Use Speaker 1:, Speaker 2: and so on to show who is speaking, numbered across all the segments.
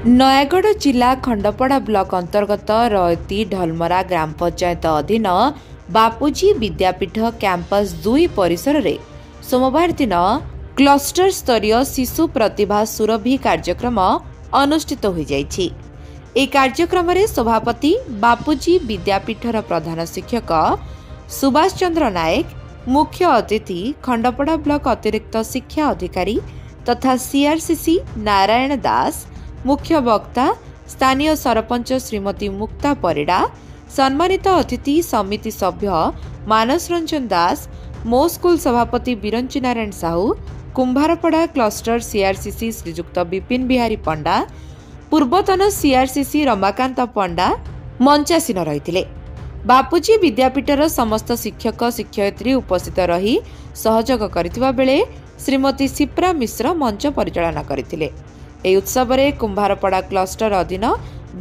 Speaker 1: नयागढ़ जिला खंडपड़ा ब्लॉक अंतर्गत रयती ढलमरा ग्राम पंचायत अधीन बापूजी विद्यापीठ कैंपस 2 परिसर रे सोमवार दिन क्लस्टर स्तरीय शिशु प्रतिभा सुरभि कार्यक्रम अनुष्ठित हो जाइछि। ए कार्यक्रम रे सभापति बापूजी विद्यापीठर प्रधान शिक्षक सुभाष चंद्र नायक, मुख्य अतिथि खंडपड़ा ब्लॉक अतिरिक्त शिक्षा अधिकारी तथा सीआरसीसी नारायण दास, मुख्य वक्ता स्थानीय सरपंच श्रीमती मुक्ता परिड़ा, सम्मानित अतिथि समिति सभ्य मानस रंजन दास, मो स्कूल सभापति बिरंची नारायण साहू, कुंभारपड़ा क्लस्टर सीआरसीसी श्रीजुक्त विपिन बिहारी पंडा, पूर्वतन सीआरसीसी रमाकांत पंडा मंचासीन रही। बापूजी विद्यापीठर समस्त शिक्षक शिक्षयित्री उपस्थित रही सहयोग करथिबा बेले श्रीमती सिप्रा मिश्र मंच परिचालना करथिले। ଏହି ଉତ୍ସବରେ କୁମ୍ଭାରପଡ଼ା କ୍ଲଷ୍ଟର ଅଧୀନ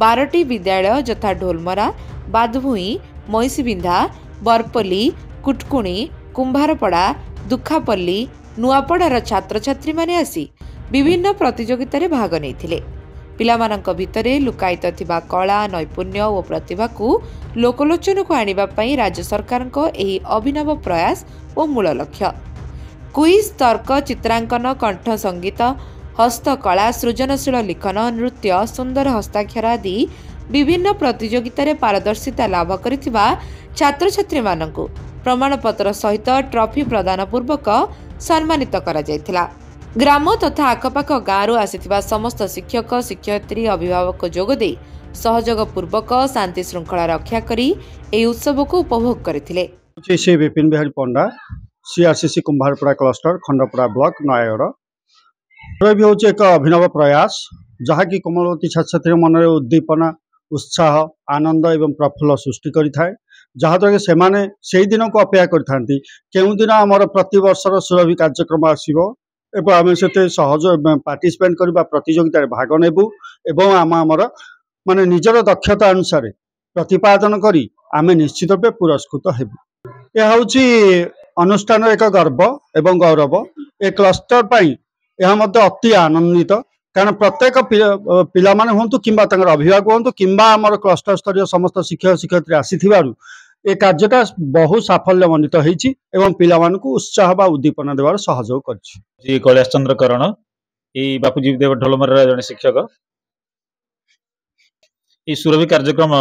Speaker 1: 12ଟି ବିଦ୍ୟାଳୟ ଯଥା ଢୋଲମରା, ବାଦଭୂଇଁ, ମଇଁଷିବିନ୍ଧା, ବରପଲ୍ଲୀ, କୁଟକୁଣି, କୁମ୍ଭାରପଡ଼ା, ଦୁଃଖାପଲ୍ଲୀ, ନୂଆପଡ଼ାର ଛାତ୍ରଛାତ୍ରୀମାନେ ଆସି ବିଭିନ୍ନ ପ୍ରତିଯୋଗିତାରେ ଭାଗ ନେଇଥିଲେ। ପିଲାମାନଙ୍କ ଭିତରେ ଲୁକାୟିତ ଥିବା କଳା, ନୈପୁଣ୍ୟ ଓ ପ୍ରତିଭାକୁ ଲୋକଲୋଚନକୁ ଆଣିବା ପାଇଁ ରାଜ୍ୟ ସରକାରଙ୍କ ଏହି ଅଭିନବ ପ୍ରୟାସ ଓ ମୂଳ ଲକ୍ଷ୍ୟ। କୁଇଜ୍, ତର୍କ, ଚିତ୍ରାଙ୍କନ, କଣ୍ଠ ସଙ୍ଗୀତ, हस्तकला, सृजनशील लिखन, नृत्य, सुंदर हस्ताक्षर आदि विभिन्न प्रतियोगितार पारदर्शिता लाभ करिथिबा छात्र छात्री मानकु प्रमाणपत्र सहित ट्रॉफी प्रदान पूर्वक सम्मानित करा जायथिला। ग्राम तथा आखपाख गाँव आसिथिबा समस्त शिक्षक शिक्षयित्री अभिभावक जोगदे सहयोग पूर्वक शांति श्रृंखला रक्षा करी एही उत्सव को उपभोग करथिले।
Speaker 2: श्री विपिन बिहारी पंडा, सीआरसीसी कुंभारपड़ा क्लस्टर खंडपड़ा ब्लॉक नयागढ़ भी हूँ एक अभिनव प्रयास जहाँकि कोमलवती छात्र छात्री मन में उद्दीपना, उत्साह, आनंद एवं प्रफुल्ल सृष्टि करें, जहाँद्वारा से माने से दिन को अपेक्षा करते केउं दिन आमर प्रतिवर्षर सुरभि कार्यक्रम आसो एवं आम से सहज पार्टिसिपेट करवा प्रतियोगितार भाग नेबू एवं आमर माने निजर दक्षता अनुसार प्रतिपादन करी आमे निश्चित भाव पुरस्कृत हेबू। यह हूँ अनुष्ठान एक गर्व एवं गौरव। ए क्लस्टर पाई यह अति आनंदित कारण प्रत्येक पिला माने होंतु किंबा तंगर अभिभावक होंतु किंबा आमर क्लस्टर स्तरीय समस्त शिक्षक शिक्षयित्री आसीथिबारु ए कार्यटा बहु साफल्यमंडित होईछि एवं पिला मानकु उत्साह बा उद्दीपना देवार सहयोग करछि।
Speaker 3: जी कैलाश चंद्र करण ए बापूजी विद्यापीठ ढोलमरा जने शिक्षक ए सुरभि कार्यक्रम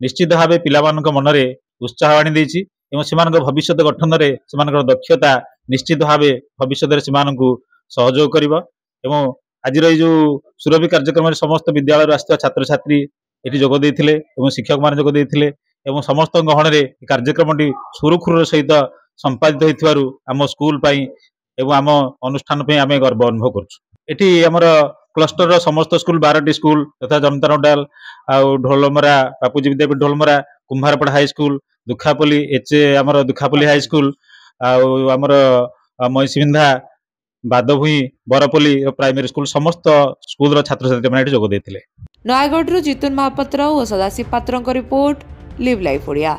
Speaker 3: निश्चित भाव पिला मानक मनरे उत्साह आनी देछि एवं सेमानक भविष्य गठन रे सेमानक दक्षता निश्चित भाव भविष्य रे सेमानकु सहयोग करिबा एवं आज जो सुरभि कार्यक्रम समस्त विद्यालय आसता छात्र छात्री ये जोग देथिले एवं शिक्षक मान जोग देथिले एवं समस्त गहन रे कार्यक्रम सुरुखुर सहित संपादित होइथिबारु आम स्कूल पाई एवं आम अनुष्ठान पे आमे गर्व अनुभव करछु। एठी हमर क्लस्टर समस्त स्कूल 12टी स्कूल तथा जनता नोडाल आ ढोलमरा बापूजी विद्यापीठ ढोलमरा, कुंभारपड़ा हाई स्कूल, दुखापल्ली हमर दुखापल्ली हाई स्कूल आमर मईसिबिंधा, बादभूई, बरपल्ली प्राइमरी स्कूल समस्त स्कूल छात्र छात्री मैंने जोग देथिले।
Speaker 1: नयागढ़ जितुन महापात्र और सदाशिव पात्र रिपोर्ट लिव लाइफ ओडिया।